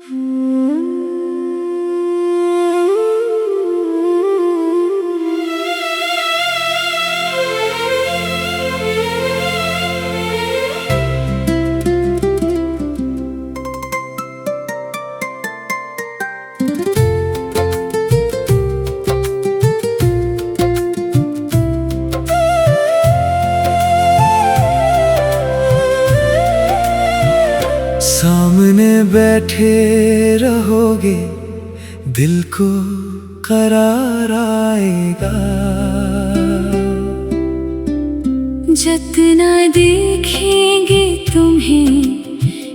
सामने बैठे रहोगे, दिल को करार आएगा। जितना देखेंगे तुम्हें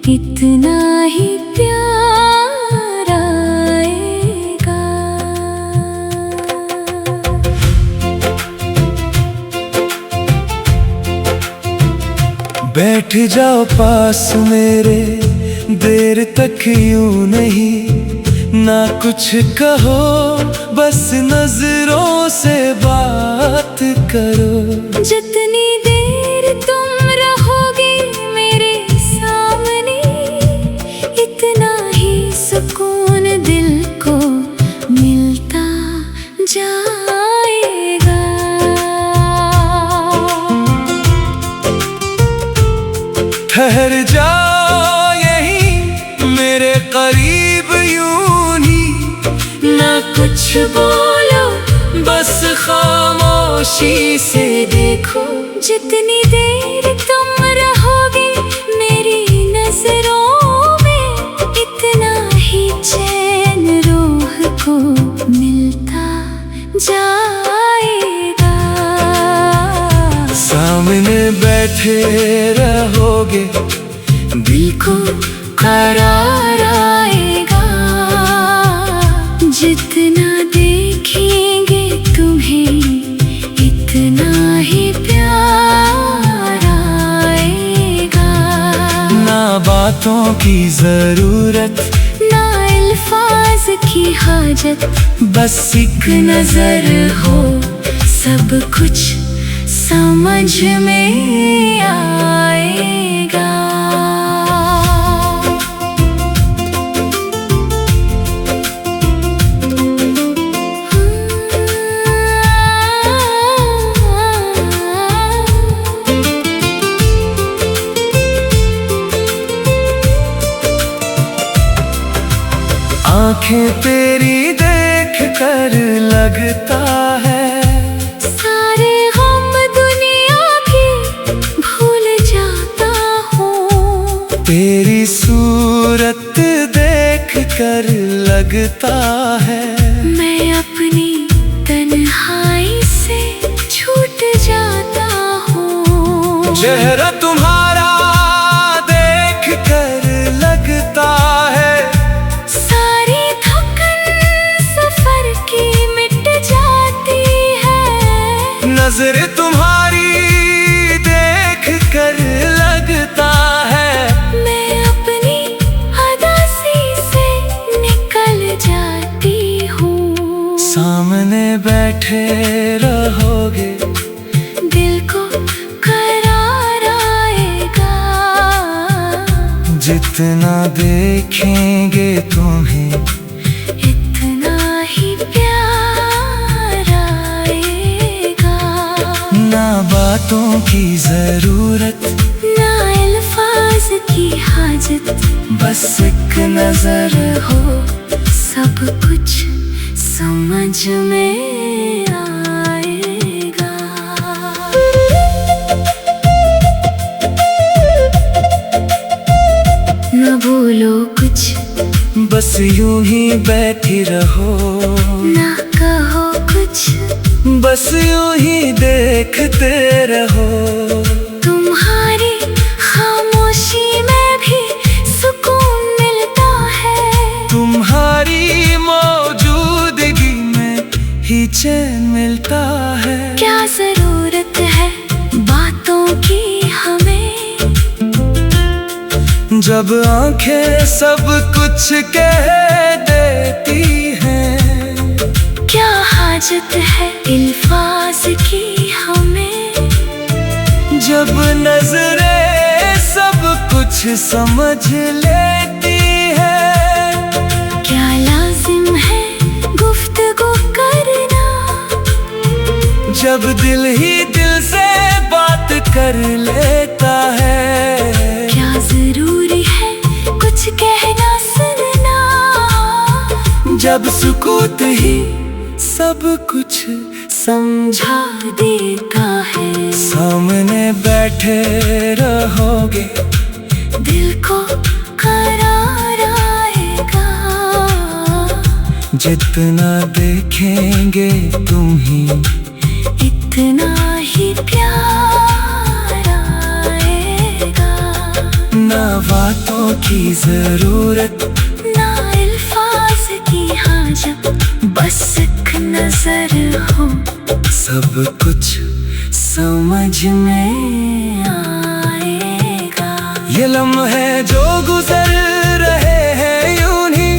इतना ही प्यार आएगा। बैठ जाओ पास मेरे, देर तक यूं नहीं, ना कुछ कहो बस नजरों से बात करो। जितनी देर तुम रहोगे मेरे सामने, इतना ही सुकून दिल को मिलता जाएगा। ठहर जाओ यहीं मेरे करीब यूं ही, ना कुछ बोलो बस खामोशी से देखो। जितनी देर तुम रहोगे मेरी नजरों में, इतना ही चैन रूह को मिलता जाएगा। सामने बैठे रहोगे, दिल को करार आएगा। जितना देखेंगे तुम्हें इतना ही प्यार आएगा। ना बातों की जरूरत, ना अल्फाज की हाजत, बस एक नजर हो सब कुछ समझ में आएगा। आंखें तेरी देख कर लगता है, सारे गम दुनिया भी भूल जाता हूँ। तेरी सूरत देख कर लगता है, मैं अपनी तन्हाई से छूट जाता हूँ। चेहरा तुम्हारा देख कर लगता है, सारी थकन सफर की मिट जाती है। नजर तुम्हारी देख कर लगता है, मैं अपनी अदासी से निकल जाती हूँ। सामने बैठे रहोगे, दिल को करार आएगा। जितना देखेंगे तुम्हें इतना ही प्यार आएगा। ना बातों की जरूरत, ना अल्फाज की हाजत, बस एक नजर हो सब कुछ समझ में आएगा। न बोलो कुछ, बस यूं ही बैठी रहो। ना कहो कुछ, बस यूं ही देखते रहो। तुम्हारी खामोशी में भी सुकून मिलता है। तुम्हारी मौजूदगी में ही चैन मिलता है। क्या जरूरत है बातों की हमें, जब आंखें सब कुछ कह देती हैं। क्या हाजत है अल्फाज की हमें, जब नजरें सब कुछ समझ लेती है। जब दिल ही दिल से बात कर लेता है। क्या जरूरी है कुछ कहना सुनना, जब सुकूत ही सब कुछ समझा देता है। सामने बैठे रहोगे, दिल को करार आएगा। जितना देखेंगे तुम ही, इतना ही प्यार आएगा। ना बातों की जरूरत, ना अल्फाज की हाजत, बस एक नजर हो सब कुछ समझ में आएगा। ये लम्हे जो गुजर रहे हैं यूं ही,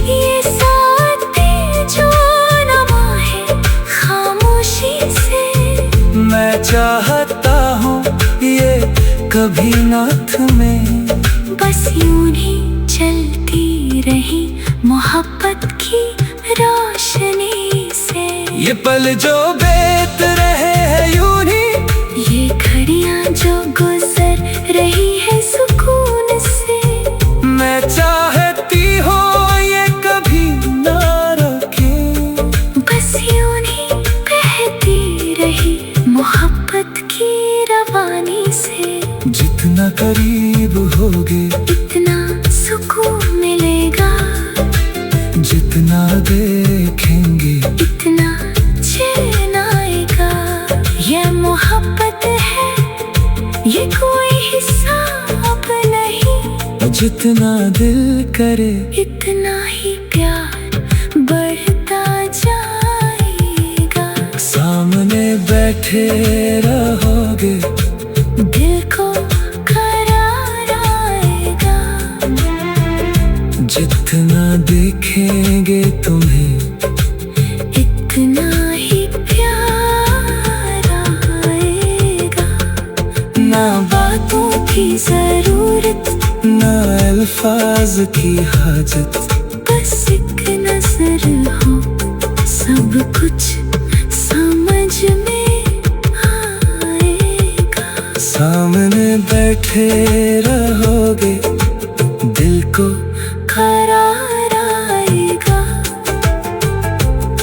ये साथी जो नमा है खामोशी से, मैं चाहता हूँ ये कभी ना थमे। बस यूं ही चलती रही मोहब्बत की रोशनी से। ये पल जो बीत रहे हैं यूं ही, ये घड़ियां जो गुजर रही है सुकून से, मैं चाहती हूँ ये कभी ना रुके। बस यूं ही बहती रही मोहब्बत की रवानी से। जितना करीब होगे, इतना सुकून मिलेगा। जितना देखेंगे, इतना चैन आएगा। ये मोहब्बत है, ये कोई हिसाब नहीं। जितना दिल करे, इतना ही प्यार बढ़ता जाएगा। सामने बैठे रहोगे, दिल को करार आएगा। जितना देखेंगे तुम्हें, इतना ही प्यार आएगा। ना बातों की जरूरत, ना अल्फाज की हाजत, बस एक नजर हो सब कुछ समझ में आएगा। सामने बैठे रहोगे, दिल को करार आएगा।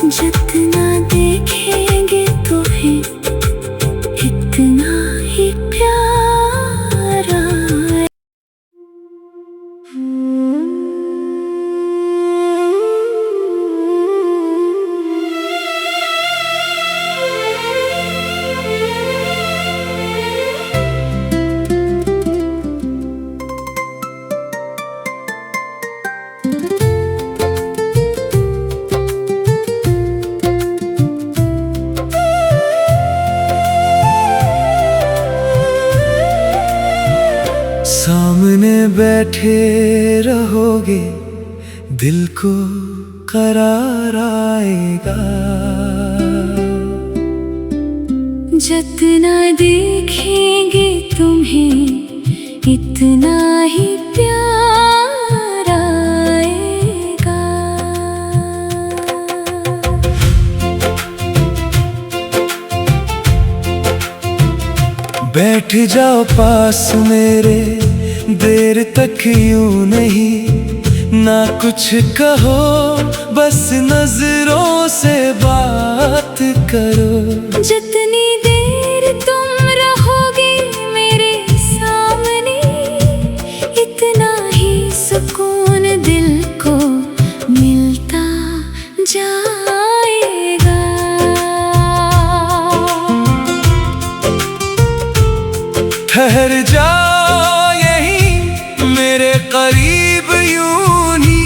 जितना देखेंगे तुम्हें, इतना ही प्यार आएगा। सामने बैठे रहोगे, दिल को करार आएगा। जितना देखेंगे तुम्हें, इतना ही प्यार आएगा। बैठ जाओ पास मेरे, देर तक यूं नहीं। ना कुछ कहो, बस नजरों से बात करो। जितनी देर तुम रहोगे मेरे सामने, इतना ही सुकून दिल को मिलता जाएगा। ठहर जाओ यहीं मेरे करीब यूं ही,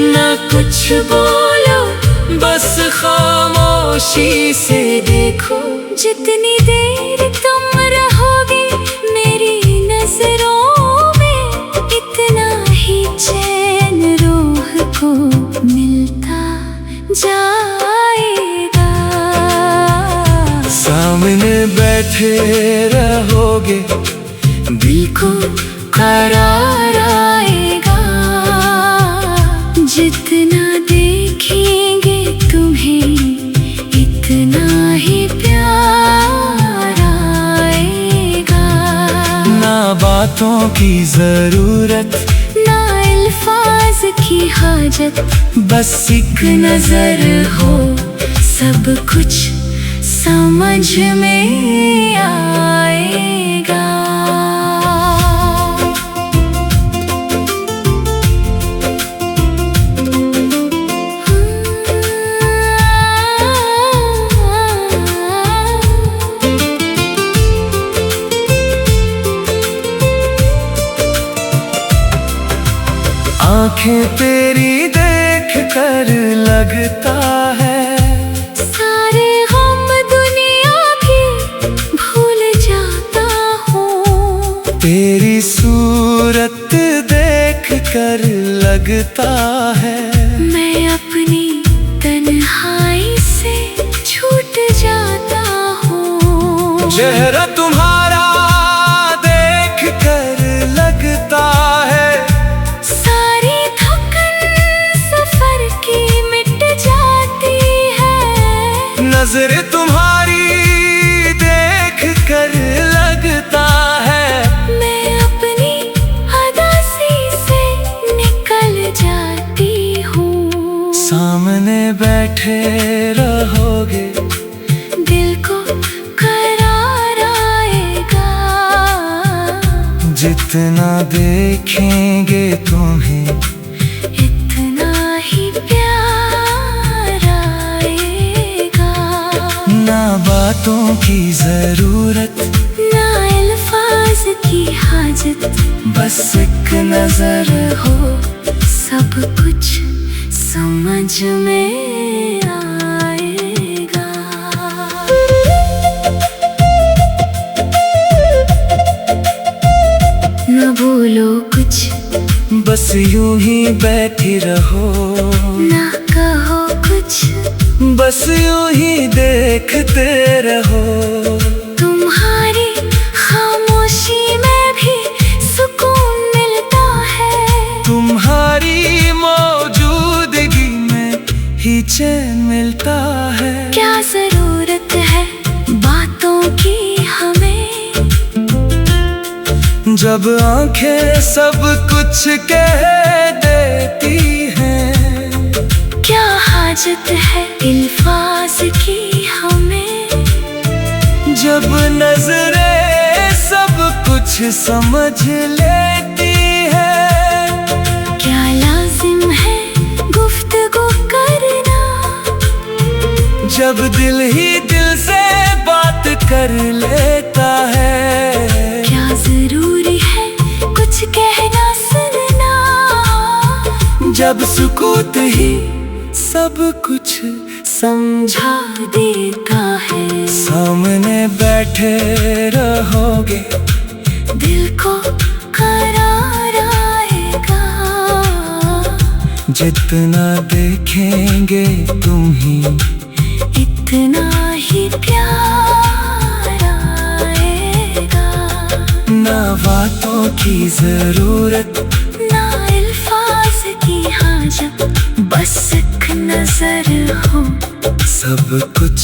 ना कुछ बोलो, बस खामोशी से देखो। जितनी देर तुम रहोगे मेरी नजरों में, इतना ही चैन रूह को मिलता जाएगा। सामने बैठे रहोगे, दिल को करार आएगा। जितना देखेंगे तुम्हें, इतना बातों की जरूरत, ना अल्फाज की हाजत, बस एक नजर हो सब कुछ समझ में आएगा। आंखें तेरी देख कर लगता है सारे गम दुनिया भी भूल जाता हूँ। तेरी सूरत देख कर लगता है मैं अपनी तन्हाई से छूट जाता हूँ। चेहरा तुम्हारा देख कर लगता है सारी थकन सफर की मिट जाती है। नजर तुम्हारी देख कर लगता है मैं अपनी अदासी से निकल जाती हूँ। सामने बैठे रहोगे, दिल को करार आएगा। जितना देखेंगे तुम्हें इतना ही प्यार आएगा। ना बातों की जरूरत, ना अल्फाज की हाजत, बस एक नजर हो सब कुछ समझ में आएगा। न बोलो कुछ, बस यूं ही बैठी रहो, ना कहो कुछ, बस यूं ही देखते रहो। तुम्हारी खामोशी में भी सुकून मिलता है। तुम्हारी मौजूदगी में ही चैन मिलता है। क्या जरूरत है बातों की हमें, जब आंखें सब कुछ कह देती हैं। क्या हाजत है अल्फाज की हमें, जब नजरें सब कुछ समझ लेती है। क्या लाजिम है गुफ्तगू करना, जब दिल ही दिल से बात कर लेता है। क्या जरूरी है कुछ कहना सुनना, जब सुकूत ही सब कुछ समझा देता है। सामने बैठे रहोगे, दिल को करार आएगा। जितना देखेंगे तुम ही इतना ही प्यार आएगा। ना बातों की जरूरत, ना अल्फाज की हाजत, बस एक नजर हो सब कुछ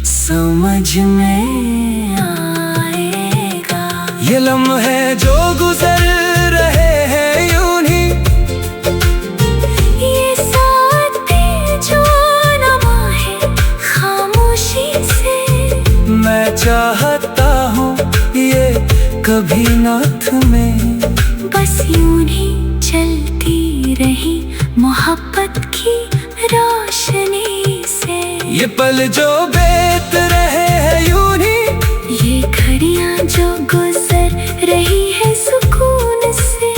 समझ में आएगा। ये लम्हे जो गुजर रहे हैं यूं ही, ये साथी जो नमा है खामोशी से, मैं चाहता हूँ ये कभी ना थमे। बस यूं ही चलती रही मोहब्बत की रोशनी से। ये पल जो बीत रहे हैं यूं ही, ये घड़ियां जो गुजर रही है सुकून से,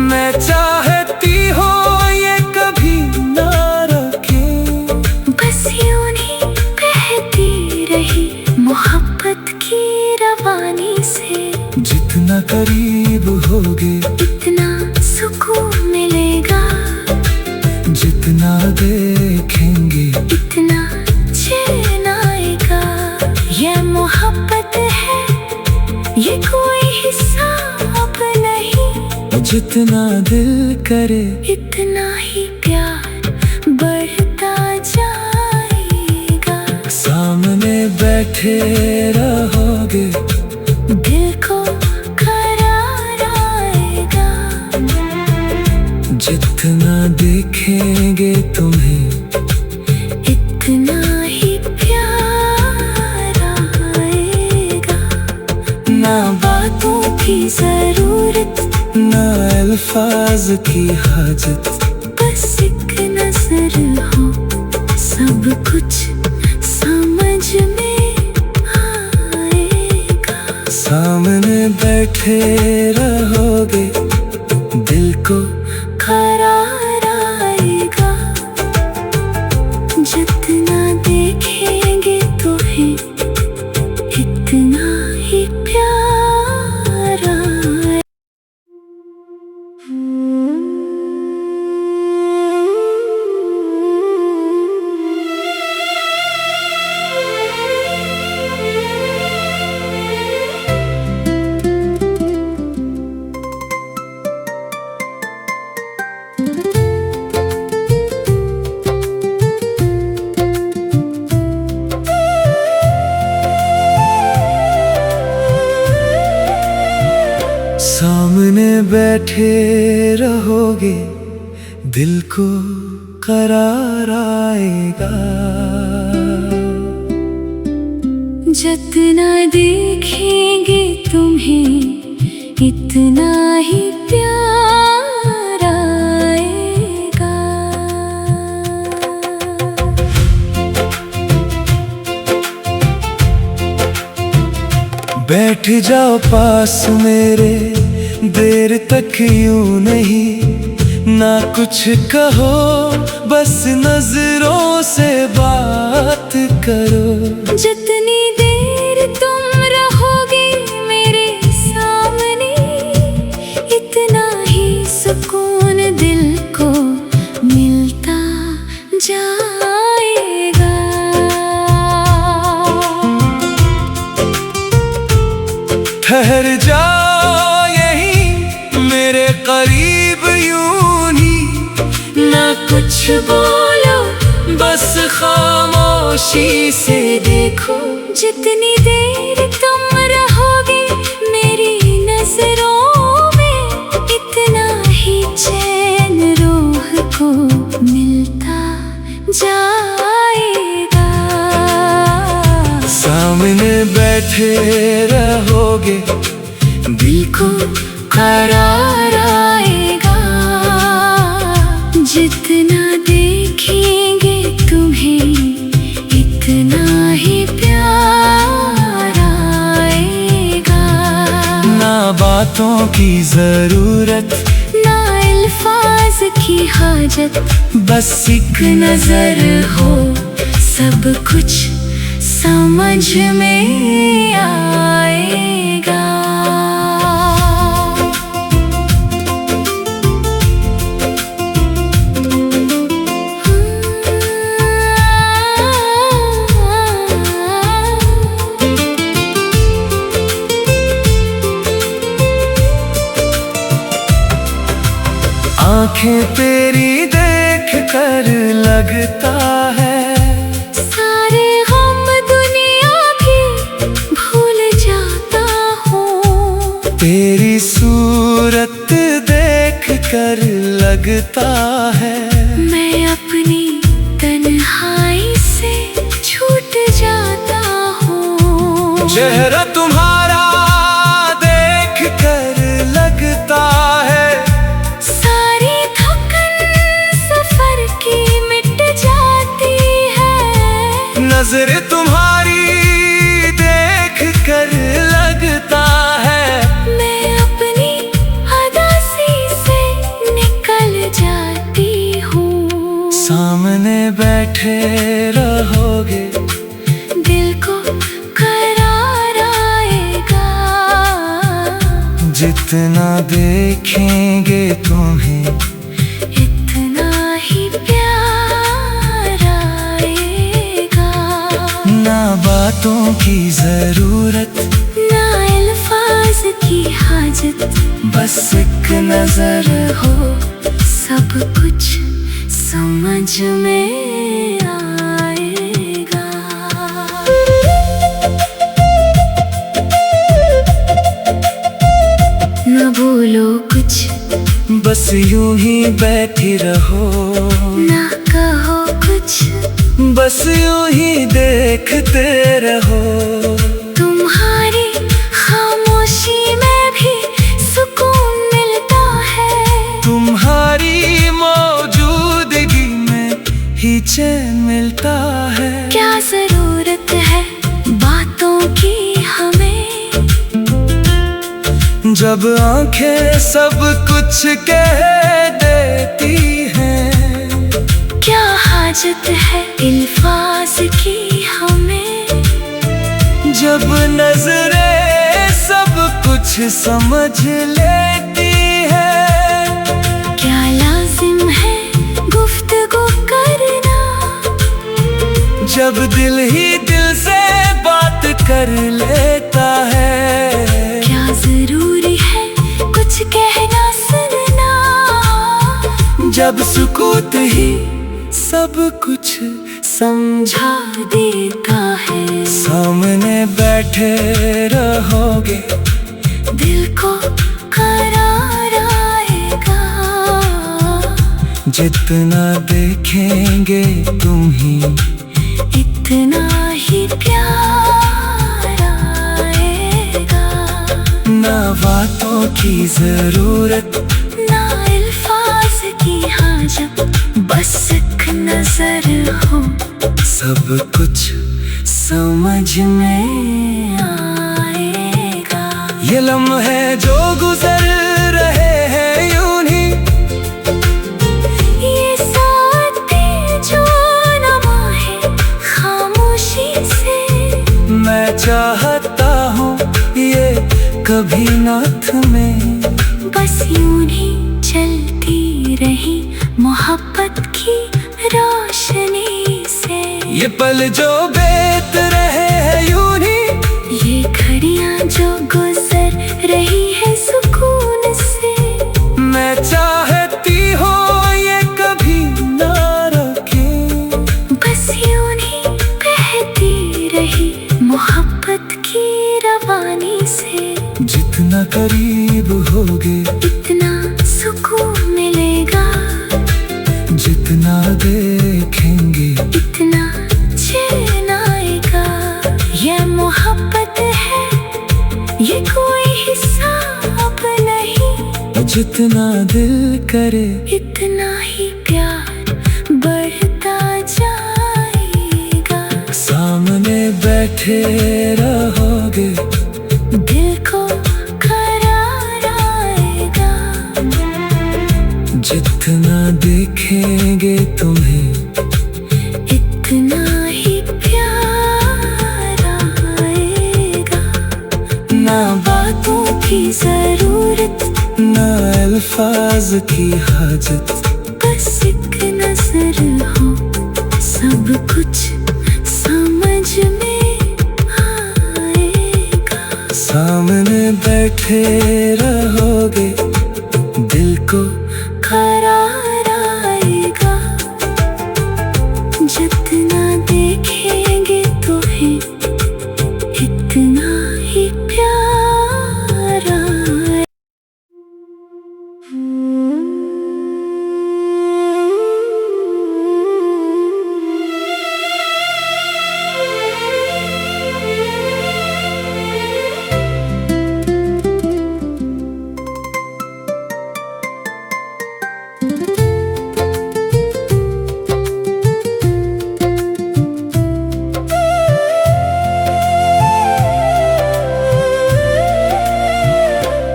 मैं चाहती हूँ ये कभी ना रुके। बस यूं ही बहती रही मोहब्बत की रवानी से। जितना करीब होगे इतना सुकून मिलेगा, जितना देखेंगे इतना चैन आएगा। ये मोहब्बत है, ये कोई हिसाब नहीं। जितना दिल करे इतना ही प्यार बढ़ता जाएगा। सामने बैठे रहोगे, दिल को करार जितना देखेंगे तुम्हें इतना ही प्यार आएगा। ना बातों की जरूरत, ना अल्फाज की हाजत, बस एक नजर हो सब कुछ समझ में आएगा। सामने बैठे रहोगे दिल को करार आएगा। जितना देखेंगे तुम्हें इतना ही प्यार आएगा। सामने बैठे रहोगे दिल को करार आएगा। जितना देखेंगे तुम्हें इतना ही प्यार आएगा। बैठ जाओ पास मेरे देर तक यूं नहीं, ना कुछ कहो बस नजरों से बात करो। जितनी देर तुम रहोगे मेरे सामने इतना ही सुकून दिल को मिलता जाएगा। ठहर जाओ यहीं मेरे करीब यूं ही, ना कुछ बोलो बस खामोशी से देखो। जितनी देर तुम रहोगे मेरी नजरों में इतना ही चैन रूह को मिलता जाएगा। सामने बैठे रहोगे दिल को करार आएगा। जितना देखेंगे तुम्हें इतना ही प्यार आएगा। ना बातों की जरूरत, ना अल्फाज की हाजत, बस एक नजर हो सब कुछ समझ में आएगा। आंखें तेरी देख कर लगता है सारे गम दुनिया भी भूल जाता हूँ। तेरी सूरत देख कर लगता है मैं अपनी तन्हाई से छूट जाता हूँ। चेहरा तुम्हारा देख कर लगता है सारी थकन सफर की मिट जाती है। नजर तुम्हारी देख कर लगता है मैं अपनी अदासी से निकल जाती हूँ। सामने बैठे रहोगे दिल को करार आएगा। जितना देखेंगे तुम्हें इतना ही प्यार आएगा। ना बातों की जरूरत, ना अल्फाज की हाजत, बस एक नजर हो सब कुछ समझ में आएगा। न भूलो कुछ, बस यूं ही बैठी रहो, ना कहो कुछ, बस यूं ही देखते रहो। तुम्हारी खामोशी में भी सुकून मिलता है, तुम्हारी मौजूदगी में ही चैन मिलता है। क्या जरूरत है बातों की हमें, जब आंखें सब कुछ कह देती हैं। क्या हाजत है अल्फाज की हमें, जब नजरें सब कुछ समझ लेती है। क्या लाजिम है गुफ्तगू करना, जब दिल ही दिल से बात कर लेता है। क्या जरूरी है कुछ कहना सुनना, जब सुकूत ही सब कुछ समझा देता है। सामने बैठे रहोगे, दिल को करार आएगा, जितना देखेंगे तुम ही इतना ही प्यार आएगा। ना बातों की जरूरत, ना अल्फाज की हाजत, बस एक नजर हो, सब कुछ समझ में आएगा। ये लम्हे जो गुजर रहे हैं यूं ही, ये साथी जो नमा है खामोशी से, मैं चाहता हूँ ये कभी ना थमे। बस यूं ही चलती रही मोहब्बत की रोशनी से। ये पल जो बीत रहे हैं यूं ही, ये घड़ियां जो गुजर रही है सुकून से, मैं चाहती हूँ ये कभी ना रुके। बस यूं ही बहती रही मोहब्बत की रवानी से। जितना करीब होगे इतना सुकून मिलेगा, जितना देखेंगे इतना चैन आएगा। ये मोहब्बत है, ये कोई हिसाब नहीं, जितना दिल करे इतना ही प्यार बढ़ता जाएगा। सामने बैठे रहोगे, दिल को करार आएगा, जितना देखेंगे तुम्हें इतना ही प्यार आएगा। ना बातों की जरूरत, ना अल्फाज की हाजत, बस एक नजर हो, सब कुछ समझ में आएगा। सामने बैठे रहोगे, दिल को करार आएगा, जितना देखेंगे तुम्हें इतना ही प्यार आएगा।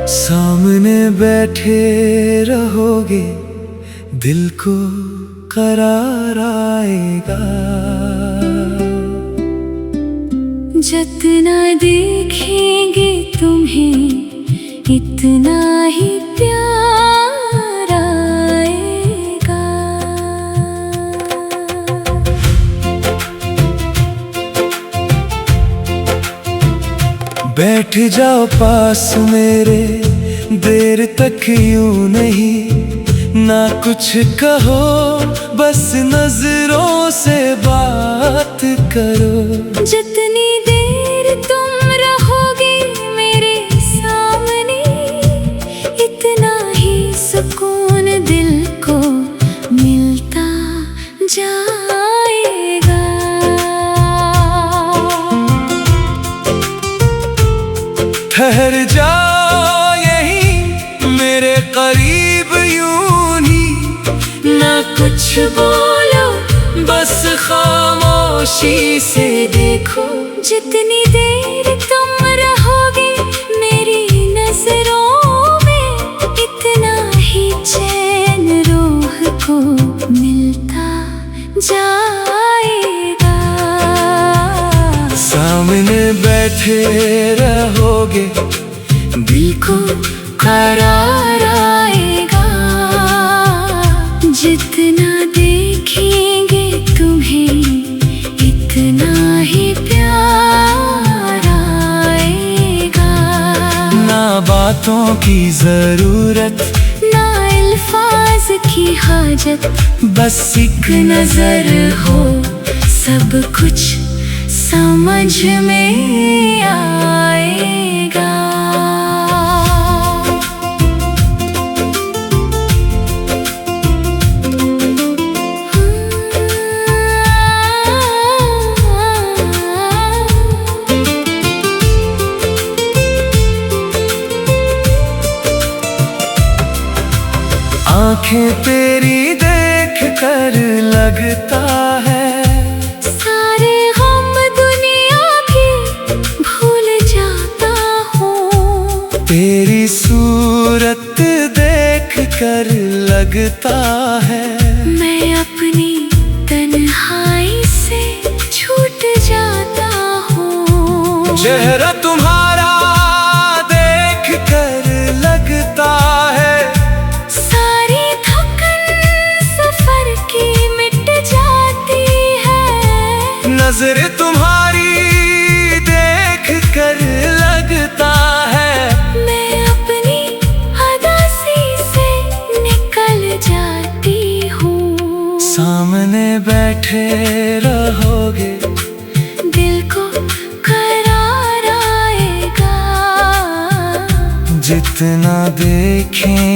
सामने बैठे रहोगे, दिल को करार आएगा। जितना देखेंगे तुम्हें इतना ही प्यार आएगा। बैठ जाओ पास मेरे, देर तक यूं नहीं, ना कुछ कहो, बस नजरों से बात करो। जितनी देर तुम रहोगे मेरे सामने, इतना कुछ बोलो, बस खामोशी से देखो। जितनी देर तुम रहोगे मेरी नजरों में, इतना ही चैन रूह को मिलता जाएगा। सामने बैठे रहोगे, दिल को करार आएगा। जितना देखेंगे तुम्हें, इतना ही प्यार आएगा। ना बातों की जरूरत, ना अल्फाज की हाजत, बस एक नजर हो सब कुछ समझ में आएगा। आंखें तेरी देख कर लगता है, सारे गम दुनिया की भूल जाता हूँ। तेरी सूरत देख कर लगता है, मैं अपनी तन्हाई से छूट जाता हूँ। चेहरा तुम्हारा देख कर लगता है, सारी थकन सफर की मिट जाती है। नजर तुम्हारी देख कर लगता है, मैं अपनी अदासी से निकल जाती हूँ। सामने बैठे रहोगे, दिल को करार आएगा। जितना देखें